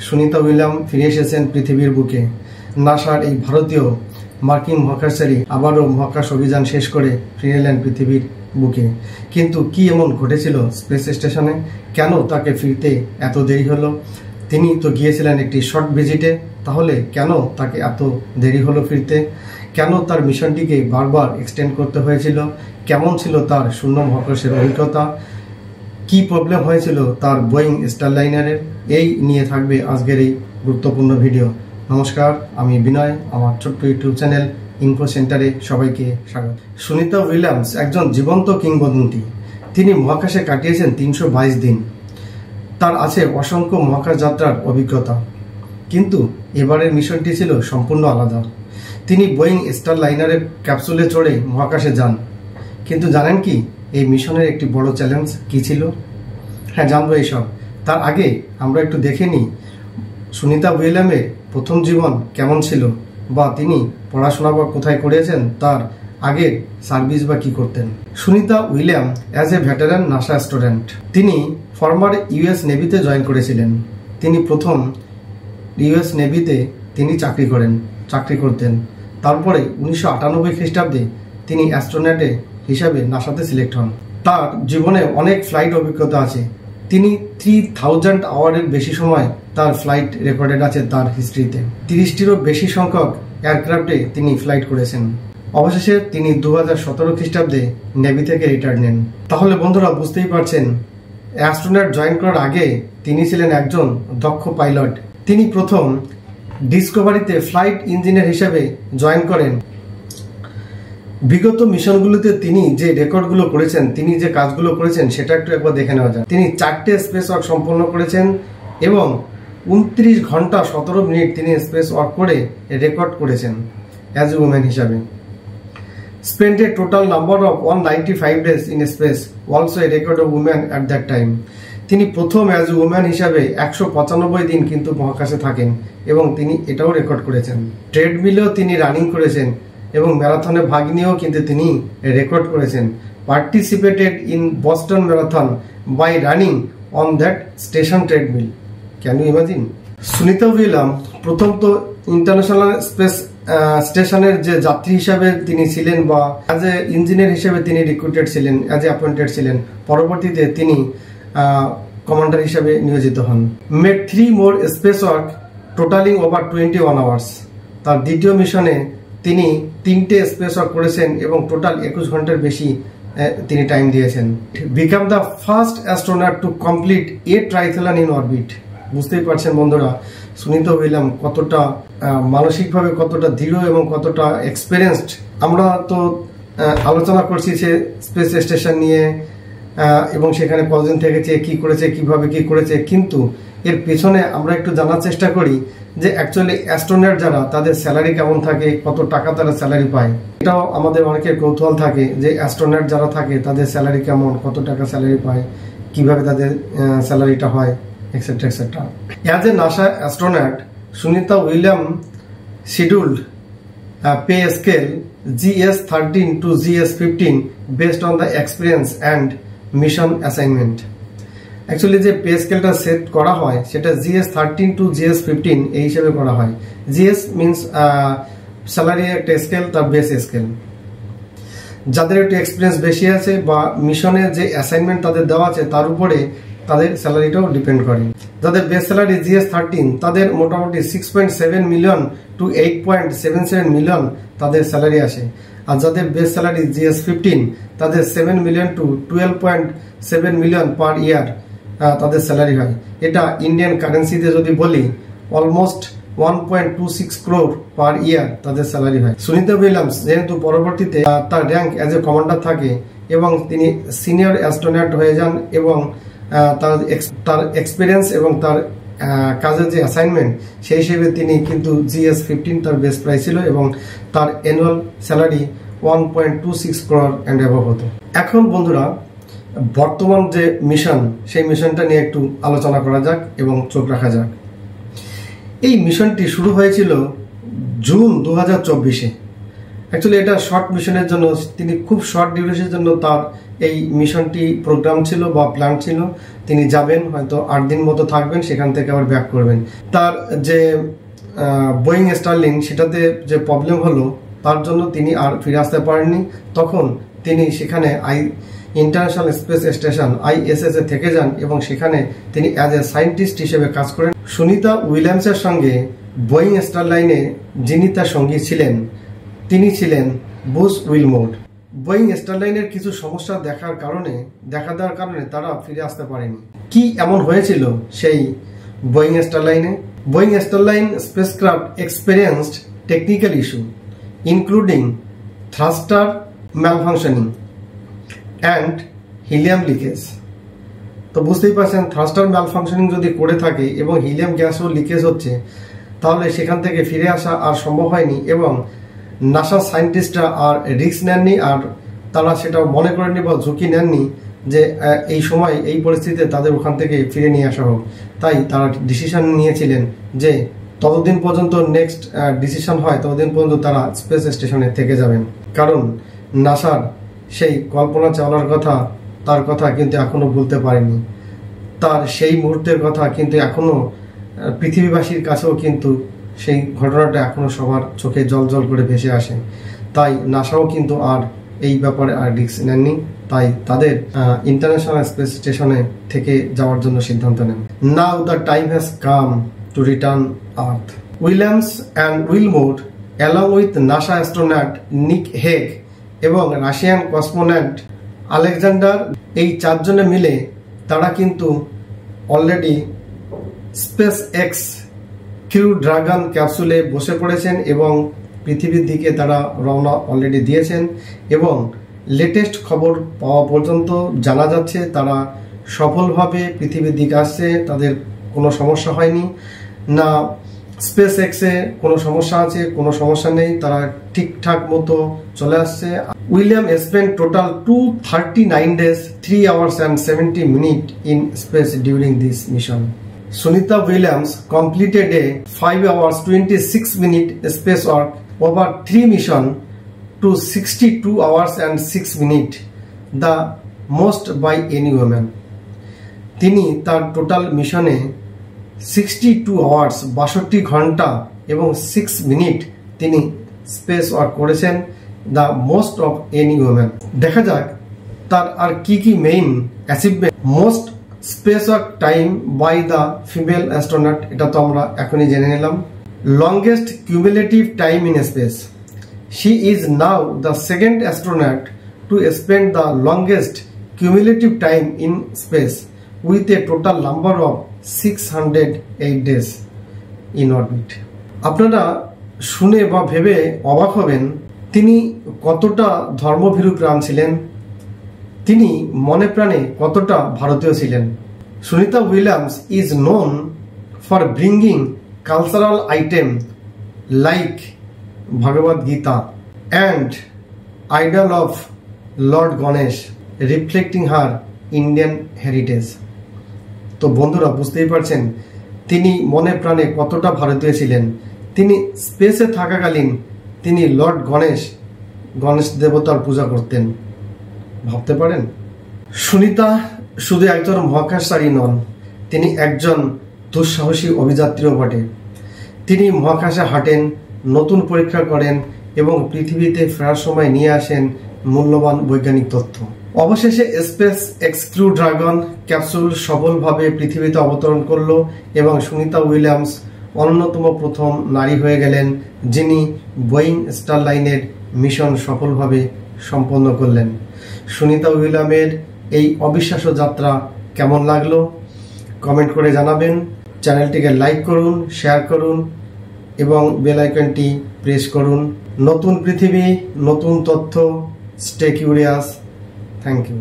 Sunita William ফিরে এসেছেন পৃথিবীর বুকে। নাসার এই ভারতীয় মার্কিন মহাকাশচারী আবারও মহাকাশ অভিযান শেষ করে ফিরে এলেন পৃথিবীর বুকে। কিন্তু কি এমন ঘটেছিল স্পেস স্টেশনে? কেন তাকে ফিরতে এত দেরি হলো? তিনি তো গিয়েছিলেন একটি শর্ট ভিজিটে, তাহলে কেন তাকে এত দেরি হলো ফিরতে? কেন তার মিশনটিকে বারবার এক্সটেন্ড করতে হয়েছিল? কেমন ছিল তার শূন্য মহাকাশের অভিজ্ঞতা? কি প্রবলেম হয়েছিল তার বোয়িং স্টারলাইনারের? এই নিয়ে থাকবে আজকের এই গুরুত্বপূর্ণ ভিডিও। নমস্কার, আমি বিনয়। আমার ছোট্ট ইউটিউব চ্যানেল ইনফো সেন্টারে সবাইকে স্বাগত। সুনিতা উইলিয়ামস একজন জীবন্ত কিংবদন্তি। তিনি মহাকাশে কাটিয়েছেন 322 দিন। তার আছে অসংখ্য মহাকাশ যাত্রার অভিজ্ঞতা, কিন্তু এবারের মিশনটি ছিল সম্পূর্ণ আলাদা। তিনি বোয়িং স্টারলাইনারের ক্যাপসুলে চড়ে মহাকাশে যান। কিন্তু জানেন কি এই মিশনের একটি বড় চ্যালেঞ্জ কি ছিল? হ্যাঁ, জানবো এইসব। তার আগে আমরা একটু দেখে নিই সুনিতা উইলিয়ামের প্রথম জীবন কেমন ছিল, বা তিনি পড়াশোনা বা কোথায় করেছেন, তার আগের সার্ভিস বা কি করতেন। Sunita William as a veteran NASA student. তিনি ফর্মার ইউএস নেভিতে জয়েন করেছিলেন। তিনি প্রথম ইউএস নেভিতে তিনি চাকরি করতেন। তারপরে 1998 খ্রিস্টাব্দে তিনি অ্যাস্ট্রোনটে হিসাবে নাসাতে সিলেক্ট হন। তার জীবনে অনেক ফ্লাইট অভিজ্ঞতা আছে। তিনি 3000 আওয়ারের বেশি সময় তার ফ্লাইট রেকর্ডেড আছে তার হিস্ট্রিতে। 30টিরও বেশি সংখ্যক এয়ারক্রাফটে তিনি ফ্লাইট করেছেন। অবশেষে তিনি 2017 খ্রিস্টাব্দে নেভি থেকে রিটায়ার নেন। তাহলে বন্ধুরা বুঝতেই পারছেন, অ্যাস্ট্রোনট জয়েন করার আগে তিনি ছিলেন একজন দক্ষ পাইলট। তিনি প্রথম ডিসকভারিতে ফ্লাইট ইঞ্জিনিয়ার হিসেবে জয়েন করেন। বিগত মিশনগুলোতে তিনি যে রেকর্ডগুলো করেছেন, তিনি যে কাজগুলো করেছেন, সেটা একবার দেখে নেওয়া যায়। তিনি 4টে স্পেস ওয়াক সম্পন্ন করেছেন এবং 29 ঘন্টা 17 মিনিট তিনি স্পেস ওয়াক করে রেকর্ড করেছেন অ্যাজ এ উমেন হিসাবে। Spent a total number of 195 days in space, also a record of women at that time. তিনি প্রথম অ্যাজ এ উম্যান হিসাবে 195 দিন কিন্তু মহাকাশে থাকেন এবং তিনি এটাও রেকর্ড করেছেন। ট্রেডমিলেও তিনি রানিং করেছেন এবং ম্যারাথনে ভাগ নিয়েও কিন্তু তিনি রেকর্ড করেছেন। Participated in Boston marathon by running on that station treadmill. Can you imagine? Sunita William প্রথম তো ইন্টারন্যাশনাল স্পেস স্টেশনের যে যাত্রী হিসাবে তিনি ছিলেন, বা অ্যাজ এ ইঞ্জিনিয়ার হিসেবে তিনি রিক্রুটেড ছিলেন, অ্যাজ এ অ্যাপয়েন্টেড ছিলেন। পরবর্তীতে তিনি কমান্ডার হিসাবে নিয়োজিত হন। মেড 3 মোর space work totalling over 21 hours. তার দ্বিতীয় মিশনে তিনি 3টে স্পেস ওয়ার্ক করেছেন এবং টোটাল 21 ঘন্টার বেশি তিনি টাইম দিয়েছেন। Become the first astronaut to complete a triathlon in orbit. বুঝতেই পারছেন বন্ধুরা, সুনিতা উইলিয়াম কতটা মানসিকভাবে কতটা দৃঢ় এবং কতটা এক্সপেরিয়েন্সড। আমরা তো আলোচনা করছি সে স্পেস স্টেশন নিয়ে এবং সেখানে কতদিন থেকেছে, কি করেছে, কিভাবে কি করেছে, কিন্তু এর পেছনে আমরা একটু জানার চেষ্টা করি যে অ্যাকচুয়ালি অ্যাস্ট্রোনট যারা, তাদের স্যালারি কেমন থাকে, কত টাকা তারা স্যালারি পায়। এটাও আমাদের অনেকের কৌতূহল থাকে যে অ্যাস্ট্রোনট যারা থাকে তাদের স্যালারি কেমন, কত টাকা স্যালারি পায়, কিভাবে তাদের স্যালারিটা হয়, etc. etc. As a NASA astronaut, Sunita William scheduled a pay scale GS13 to GS15 based on the experience and mission assignment. Actually যে পে স্কেলটা সেট করা হয় সেটা GS13 to GS15 এই হিসেবে করা হয়। GS মিন্স স্যালারি একটা scale, তার বেস স্কেল। যাদের একটু এক্সপিরিয়েন্স বেশি আছে বা মিশনে যে অ্যাসাইনমেন্ট তাদের দেওয়া আছে তার উপরে তাদের স্যালারিটাও ডিপেন্ড করে। যাদের বেস স্যালারি GS13 তাদের মোটামুটি 6.7 মিলিয়ন টু 8.77 মিলিয়ন তাদের স্যালারি আসে। আর যাদের বেস স্যালারি GS15 তাদের 7 মিলিয়ন টু 12.7 মিলিয়ন পার ইয়ার তাদের স্যালারি হয়। এটা ইন্ডিয়ান কারেন্সিতে যদি বলি অলমোস্ট 1.26 crore পার ইয়ার তাদের স্যালারি হয়। সুনিতা উইলিয়ামস যেহেতু পরবর্তীতে তার র্যাঙ্ক অ্যাজ এ কমান্ডার থাকে এবং তিনি সিনিয়র অ্যাস্ট্রোনট হয়ে যান এবং তার এক্সপিরিয়েন্স এবং তার কাজের যে অ্যাসাইনমেন্ট সেই হিসেবে তিনি কিন্তু GS15 তার বেস্ট প্রাইস ছিল এবং তার annual salary 1.26 crore and above হতো। এখন বন্ধুরা বর্তমান যে মিশন, সেই মিশনটা নিয়ে একটু আলোচনা করা যাক এবং চোখ রাখা যাক। এই মিশনটি শুরু হয়েছিল জুন 2024-এ। অ্যাকচুয়ালি এটা শর্ট মিশনের জন্য, তিনি খুব শর্ট ডিউরেশনের জন্য তার এই মিশনটি প্রোগ্রাম ছিল বা প্ল্যান ছিল। তিনি যাবেন, হয়তো 8 দিন মতো থাকবেন, সেখান থেকে আবার ব্যাক করবেন। তার যে বোয়িং স্টারলিং সেটাতে যে প্রবলেম হলো, তার জন্য তিনি আর ফিরে আসতে পারেননি। তখন তিনি সেখানে ইন্টারন্যাশনাল স্পেস স্টেশন ISS এ থেকে যান এবং সেখানে তিনি অ্যাজ এ সায়েন্টিস্ট হিসেবে কাজ করেন। সুনিতা উইলিয়ামসের সঙ্গে বোয়িং স্টারলাইনে যিনি তার সঙ্গী ছিলেন, তিনি ছিলেন বুশ উইলমোর। বোয়িং স্টারলাইনের কিছু সমস্যা দেখা দেওয়ার কারণে তারা ফিরে আসতে পারেনি। কি এমন হয়েছিল সেই বোয়িং স্টারলাইনে? Boeing Starliner spacecraft experienced technical issue including thruster malfunctioning and helium leakage. তো বুঝতেই পারছেন, থ্রাস্টার malfunctioning যদি করে থাকে এবং হিলিয়াম গ্যাসও লিকেজ হচ্ছে, তাহলে সেখান থেকে ফিরে আসা আর সম্ভব হয়নি এবং নাসা সায়েন্টিস্টরা আর রিস্ক নেননি, আর তারা সেটা মনে করেননি বা ঝুঁকি নেননি যে এই সময় এই পরিস্থিতিতে তাদের ওখান থেকে ফিরে নিয়ে আসা হোক। তাই তারা ডিসিশন নিয়েছিলেন যে ততদিন পর্যন্ত নেক্সট ডিসিশন হয়, ততদিন পর্যন্ত তারা স্পেস স্টেশনে থেকে যাবেন। কারণ নাসার সেই কল্পনা চাওলার কথা, তার কথা কিন্তু এখনো বলতে পারেনি। তার সেই মুহূর্তের কথা কিন্তু এখনো পৃথিবীবাসীর কাছেও কিন্তু সেই ঘটনাটা এখনো সবার চোখে জল জল করে ভেসে আসে। তাই নাসাও কিন্তু আর এই ব্যাপারে আর রিস্ক নেননি, তাই তাদের ইন্টারন্যাশনাল স্পেস স্টেশনে থেকে যাওয়ার জন্য সিদ্ধান্ত নেন। Now the time has come to return earth. Williams and Wilmore along with NASA astronaut Nick Hague এবং রাশিয়ান কসমোনট আলেকজান্ডার, এই 4 জনে মিলে তারা কিন্তু already SpaceX crew Dragon ক্যাপসুলে বসে পড়েছেন এবং পৃথিবীর দিকে তারা রওনা অলরেডি দিয়েছেন। এবং লেটেস্ট খবর পাওয়া পর্যন্ত জানা যাচ্ছে তারা সফলভাবে পৃথিবীর দিকে আসছে, তাদের কোনো সমস্যা হয়নি। না স্পেস এক্সে কোনো সমস্যা আছে, কোনো সমস্যা নেই, তারা ঠিকঠাক মতো চলে আসছে। William spend total 239 days 3 hours and 70 minutes in space during this mission. Sunita Williams completed a 5 hours 26 minute spacewalk over 3 missions to 62 hours and 6 minutes, the most by any woman. তিনি তার টোটাল মিশনে 62 hours 62 ঘন্টা এবং 6 minute তিনি space walk করেছেন, the most of any woman. দেখা যাক তার আর কি কি main achievement. Most space walk time by the female astronaut, এটা তো আমরা এখনই জেনে নিলাম। Longest cumulative time in space, she is now the second astronaut to spend the longest cumulative time in space with a total number of 608 days in orbit. আপনারা শুনে বা ভেবে অবাক হবেন তিনি কতটা ধর্মভীরু প্রাণ ছিলেন, তিনি মনে প্রাণে কতটা ভারতীয় ছিলেন। Sunita Williams is known for bringing cultural item like Bhagavad Gita and idol of Lord Ganesh reflecting her Indian heritage. তো বন্ধুরা বুঝতেই পারছেন তিনি মনে প্রাণে কতটা ভারতীয় ছিলেন। তিনি স্পেসে থাকাকালীন তিনি লর্ড গণেশ দেবতার পূজা করতেন, ভাবতে পারেন। সুনিতা শুধু একজন মহাকাশচারী নন, তিনি একজন দুঃসাহসী অভিযাত্রীও বটে। তিনি মহাকাশে হাঁটেন, নতুন পরীক্ষা করেন এবং পৃথিবীতে ফেরার সময় নিয়ে আসেন মূল্যবান বৈজ্ঞানিক তথ্য। অবশেষে space x crew dragon capsule সফলভাবে পৃথিবীতে অবতরণ করলো এবং সুনিতা উইলিয়ামস অন্যতম প্রথম নারী হয়ে গেলেন যিনি বোয়িং স্টারলাইনের মিশন সফলভাবে সম্পন্ন করলেন। সুনিতা উইলিয়ামের এই অবিশ্বাস্য যাত্রা কেমন লাগলো কমেন্ট করে জানাবেন। চ্যানেলটিকে লাইক করুন, শেয়ার করুন এবং বেল আইকনটি প্রেস করুন। নতুন পৃথিবী, নতুন তথ্য, স্টে কিউরিয়াস। Thank you.